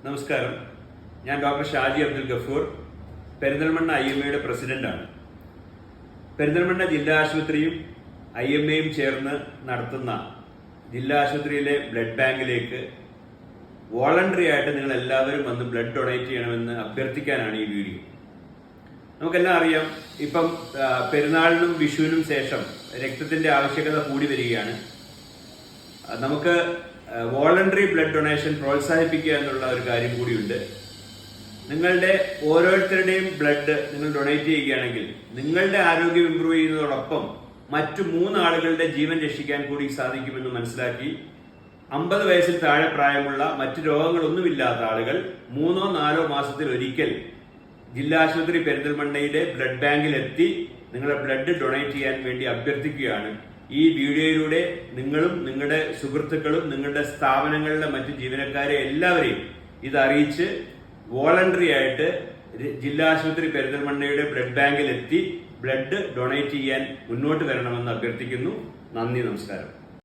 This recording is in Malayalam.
നമസ്കാരം. ഞാൻ ഡോക്ടർ ഷാജി അബ്ദുൽ ഗഫൂർ, പെരിന്തൽമണ്ണ IMA പ്രസിഡന്റാണ്. പെരിന്തൽമണ്ണ ജില്ലാ ആശുപത്രിയും IMAയും ചേർന്ന് നടത്തുന്ന ജില്ലാ ആശുപത്രിയിലെ ബ്ലഡ് ബാങ്കിലേക്ക് വോളണ്ടറി ആയിട്ട് നിങ്ങൾ എല്ലാവരും വന്ന് ബ്ലഡ് ഡൊണേറ്റ് ചെയ്യണമെന്ന് അഭ്യർത്ഥിക്കാനാണ് ഈ വീഡിയോ. നമുക്കെല്ലാം അറിയാം, ഇപ്പം പെരുന്നാളിനും വിഷുവിനും ശേഷം രക്തത്തിന്റെ ആവശ്യകത കൂടി വരികയാണ്. നമുക്ക് വോളണ്ടറി ബ്ലഡ് ഡൊണേഷൻ പ്രോത്സാഹിപ്പിക്കുക എന്നുള്ള ഒരു കാര്യം കൂടിയുണ്ട്. നിങ്ങളുടെ ഓരോരുത്തരുടെയും ബ്ലഡ് നിങ്ങൾ ഡൊണേറ്റ് ചെയ്യുകയാണെങ്കിൽ നിങ്ങളുടെ ആരോഗ്യം ഇംപ്രൂവ് ചെയ്യുന്നതോടൊപ്പം മറ്റു 3 ആളുകളുടെ ജീവൻ രക്ഷിക്കാൻ കൂടി സാധിക്കുമെന്ന് മനസ്സിലാക്കി 50 വയസ്സിൽ താഴെ പ്രായമുള്ള മറ്റു രോഗങ്ങളൊന്നുമില്ലാത്ത ആളുകൾ 3-4 മാസത്തിൽ ഒരിക്കൽ ജില്ലാ ആശുപത്രി പെരിന്തൽമണ്ണയുടെ ബ്ലഡ് ബാങ്കിൽ എത്തി നിങ്ങളുടെ ബ്ലഡ് ഡൊണേറ്റ് ചെയ്യാൻ വേണ്ടി അഭ്യർത്ഥിക്കുകയാണ്. ഈ വീഡിയോയിലൂടെ നിങ്ങളും നിങ്ങളുടെ സുഹൃത്തുക്കളും നിങ്ങളുടെ സ്ഥാപനങ്ങളിലെ മറ്റു ജീവനക്കാരെ എല്ലാവരെയും ഇത് അറിയിച്ച് വോളണ്ടറി ആയിട്ട് ജില്ലാ ആശുപത്രി പെരിന്തൽമണ്ണയുടെ ബ്ലഡ് ബാങ്കിൽ എത്തി ബ്ലഡ് ഡൊണേറ്റ് ചെയ്യാൻ മുന്നോട്ട് വരണമെന്ന് അഭ്യർത്ഥിക്കുന്നു. നന്ദി, നമസ്കാരം.